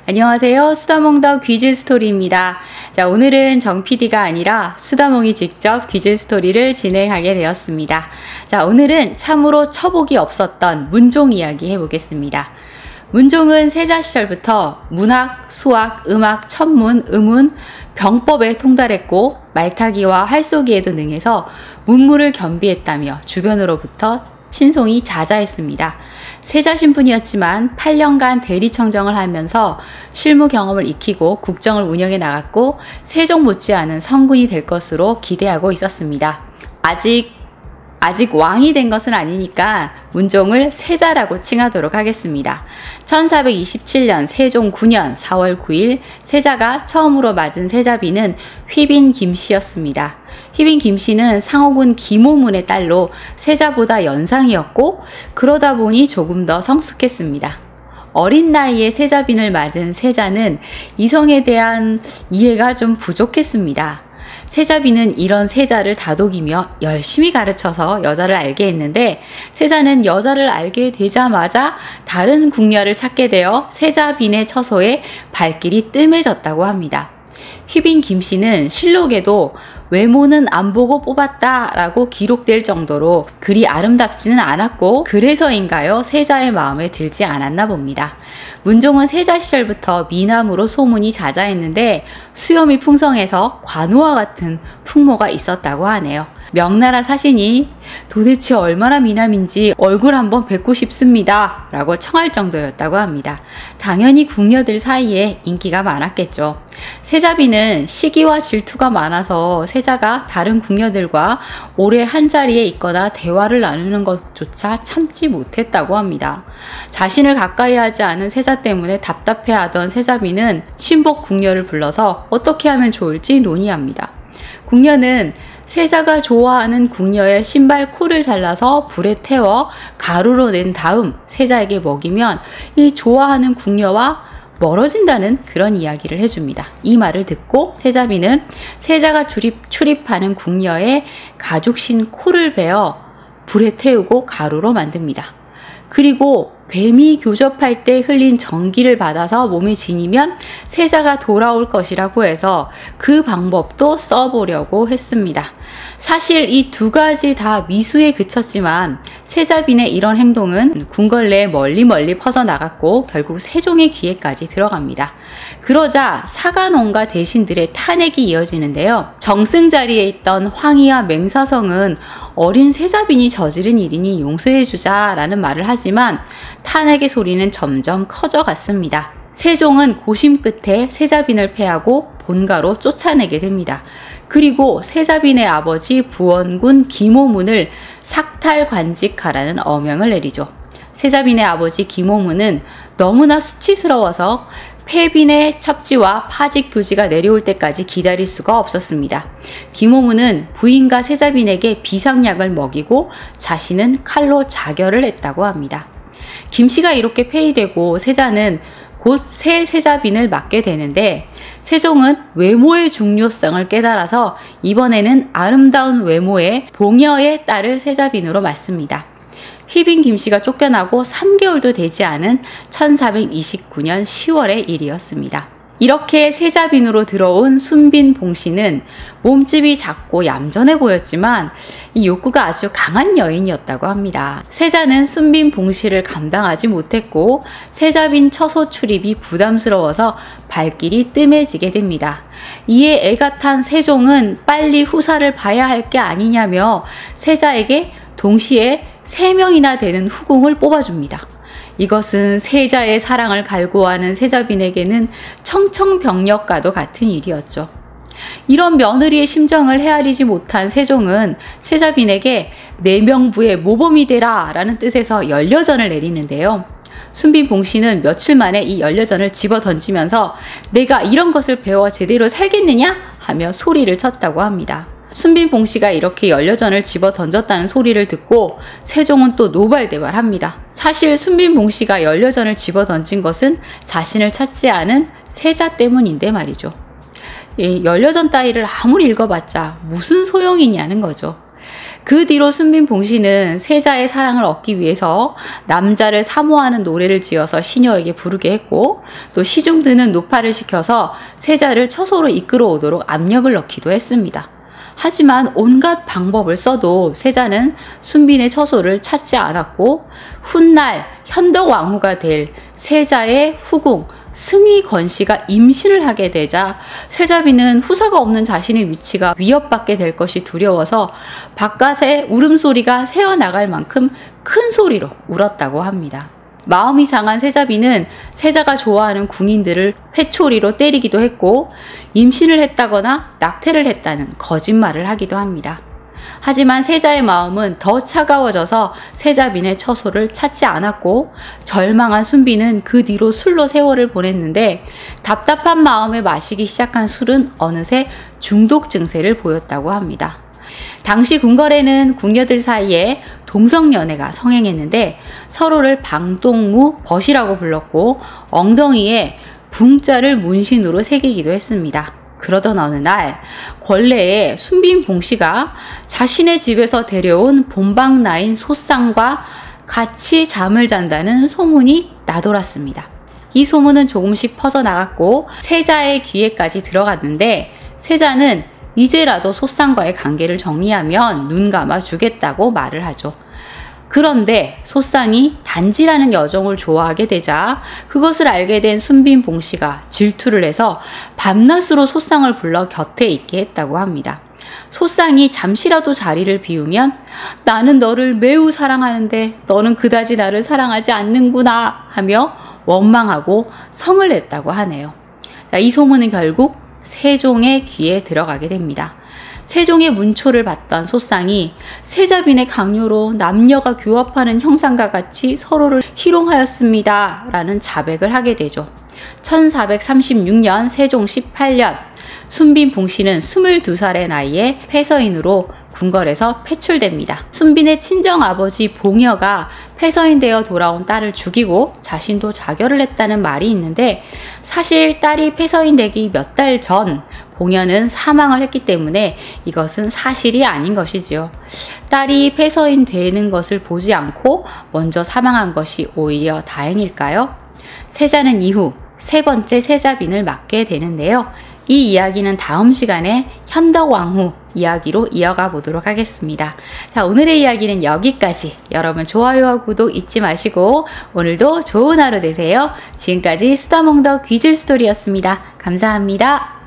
안녕하세요. 수다몽더 귀질 스토리입니다. 자, 오늘은 정 PD가 아니라 수다몽이 직접 귀질 스토리를 진행하게 되었습니다. 자, 오늘은 참으로 처복이 없었던 문종 이야기 해보겠습니다. 문종은 세자 시절부터 문학, 수학, 음악, 천문, 의문, 병법에 통달했고 말타기와 활쏘기에도 능해서 문무를 겸비했다며 주변으로부터 친송이 자자했습니다. 세자 신분이었지만 8년간 대리청정을 하면서 실무 경험을 익히고 국정을 운영해 나갔고 세종 못지않은 성군이 될 것으로 기대하고 있었습니다. 아직 왕이 된 것은 아니니까 문종을 세자라고 칭하도록 하겠습니다. 1427년 세종 9년 4월 9일 세자가 처음으로 맞은 세자비는 휘빈 김씨였습니다. 휘빈 김씨는 상호군 김호문의 딸로 세자보다 연상이었고 그러다 보니 조금 더 성숙했습니다. 어린 나이에 세자빈을 맞은 세자는 이성에 대한 이해가 좀 부족했습니다. 세자비는 이런 세자를 다독이며 열심히 가르쳐서 여자를 알게 했는데 세자는 여자를 알게 되자마자 다른 궁녀를 찾게 되어 세자빈의 처소에 발길이 뜸해졌다고 합니다. 휘빈 김씨는 실록에도 외모는 안 보고 뽑았다 라고 기록될 정도로 그리 아름답지는 않았고 그래서인가요? 세자의 마음에 들지 않았나 봅니다. 문종은 세자 시절부터 미남으로 소문이 자자했는데 수염이 풍성해서 관우와 같은 풍모가 있었다고 하네요. 명나라 사신이 도대체 얼마나 미남인지 얼굴 한번 뵙고 싶습니다 라고 청할 정도였다고 합니다. 당연히 궁녀들 사이에 인기가 많았겠죠. 세자비는 시기와 질투가 많아서 세자가 다른 궁녀들과 오래 한자리에 있거나 대화를 나누는 것조차 참지 못했다고 합니다. 자신을 가까이 하지 않은 세자 때문에 답답해하던 세자비는 신복 궁녀를 불러서 어떻게 하면 좋을지 논의합니다. 궁녀는 세자가 좋아하는 궁녀의 신발 코를 잘라서 불에 태워 가루로 낸 다음 세자에게 먹이면 이 좋아하는 궁녀와 멀어진다는 그런 이야기를 해줍니다. 이 말을 듣고 세자비는 세자가 출입하는 궁녀의 가죽신 코를 베어 불에 태우고 가루로 만듭니다. 그리고 뱀이 교접할 때 흘린 전기를 받아서 몸에 지니면 세자가 돌아올 것이라고 해서 그 방법도 써보려고 했습니다. 사실 이 두 가지 다 미수에 그쳤지만 세자빈의 이런 행동은 궁궐 내에 멀리 퍼져나갔고 결국 세종의 귀에까지 들어갑니다. 그러자 사간원과 대신들의 탄핵이 이어지는데요. 정승 자리에 있던 황희와 맹사성은 어린 세자빈이 저지른 일이니 용서해주자 라는 말을 하지만 탄핵의 소리는 점점 커져갔습니다. 세종은 고심 끝에 세자빈을 패하고 본가로 쫓아내게 됩니다. 그리고 세자빈의 아버지 부원군 김호문을 삭탈관직하라는 어명을 내리죠. 세자빈의 아버지 김호문은 너무나 수치스러워서 폐빈의 첩지와 파직 교지가 내려올 때까지 기다릴 수가 없었습니다. 김호문은 부인과 세자빈에게 비상약을 먹이고 자신은 칼로 자결을 했다고 합니다. 김씨가 이렇게 폐위되고 세자는 곧 새 세자빈을 맡게 되는데 세종은 외모의 중요성을 깨달아서 이번에는 아름다운 외모의 봉여의 딸을 세자빈으로 맡습니다. 휘빈 김씨가 쫓겨나고 3개월도 되지 않은 1429년 10월의 일이었습니다. 이렇게 세자빈으로 들어온 순빈 봉씨는 몸집이 작고 얌전해 보였지만 이 욕구가 아주 강한 여인이었다고 합니다. 세자는 순빈 봉씨를 감당하지 못했고 세자빈 처소 출입이 부담스러워서 발길이 뜸해지게 됩니다. 이에 애가 탄 세종은 빨리 후사를 봐야 할 게 아니냐며 세자에게 동시에 3명이나 되는 후궁을 뽑아줍니다. 이것은 세자의 사랑을 갈구하는 세자빈에게는 청청병력과도 같은 일이었죠. 이런 며느리의 심정을 헤아리지 못한 세종은 세자빈에게 내 명부의 모범이 되라 라는 뜻에서 연려전을 내리는데요. 순빈 봉씨는 며칠 만에 이 연려전을 집어 던지면서 내가 이런 것을 배워 제대로 살겠느냐 하며 소리를 쳤다고 합니다. 순빈 봉씨가 이렇게 연려전을 집어 던졌다는 소리를 듣고 세종은 또 노발대발합니다. 사실 순빈 봉씨가 연려전을 집어 던진 것은 자신을 찾지 않은 세자 때문인데 말이죠. 이 연려전 따위를 아무리 읽어봤자 무슨 소용이냐는 거죠. 그 뒤로 순빈 봉씨는 세자의 사랑을 얻기 위해서 남자를 사모하는 노래를 지어서 시녀에게 부르게 했고, 또 시중 드는 노파를 시켜서 세자를 처소로 이끌어오도록 압력을 넣기도 했습니다. 하지만 온갖 방법을 써도 세자는 순빈의 처소를 찾지 않았고, 훗날 현덕왕후가 될 세자의 후궁 승희 권씨가 임신을 하게 되자 세자비는 후사가 없는 자신의 위치가 위협받게 될 것이 두려워서 바깥에 울음소리가 새어나갈 만큼 큰 소리로 울었다고 합니다. 마음이 상한 세자비는 세자가 좋아하는 궁인들을 회초리로 때리기도 했고, 임신을 했다거나 낙태를 했다는 거짓말을 하기도 합니다. 하지만 세자의 마음은 더 차가워져서 세자빈의 처소를 찾지 않았고, 절망한 순빈은 그 뒤로 술로 세월을 보냈는데, 답답한 마음에 마시기 시작한 술은 어느새 중독 증세를 보였다고 합니다. 당시 궁궐에는 궁녀들 사이에 동성연애가 성행했는데 서로를 방동무 벗이라고 불렀고, 엉덩이에 붕자를 문신으로 새기기도 했습니다. 그러던 어느 날 권례에 순빈 봉씨가 자신의 집에서 데려온 본방나인 소쌍과 같이 잠을 잔다는 소문이 나돌았습니다. 이 소문은 조금씩 퍼져나갔고 세자의 귀에까지 들어갔는데, 세자는 이제라도 소쌍과의 관계를 정리하면 눈 감아 주겠다고 말을 하죠. 그런데 소쌍이 단지라는 여종을 좋아하게 되자 그것을 알게 된 순빈 봉씨가 질투를 해서 밤낮으로 소쌍을 불러 곁에 있게 했다고 합니다. 소쌍이 잠시라도 자리를 비우면 나는 너를 매우 사랑하는데 너는 그다지 나를 사랑하지 않는구나 하며 원망하고 성을 냈다고 하네요. 자, 이 소문은 결국 세종의 귀에 들어가게 됩니다. 세종의 문초를 받던 소쌍이 세자빈의 강요로 남녀가 교합하는 형상과 같이 서로를 희롱하였습니다 라는 자백을 하게 되죠. 1436년 세종 18년 순빈 봉씨는 22살의 나이에 폐서인으로 궁궐에서 폐출됩니다. 순빈의 친정아버지 봉여가 폐서인되어 돌아온 딸을 죽이고 자신도 자결을 했다는 말이 있는데, 사실 딸이 폐서인되기 몇 달 전 봉여는 사망을 했기 때문에 이것은 사실이 아닌 것이지요. 딸이 폐서인되는 것을 보지 않고 먼저 사망한 것이 오히려 다행일까요? 세자는 이후 세 번째 세자빈을 맡게 되는데요. 이 이야기는 다음 시간에 현덕왕후 이야기로 이어가 보도록 하겠습니다. 자, 오늘의 이야기는 여기까지. 여러분 좋아요와 구독 잊지 마시고 오늘도 좋은 하루 되세요. 지금까지 수다몽더 귀즐스토리였습니다. 감사합니다.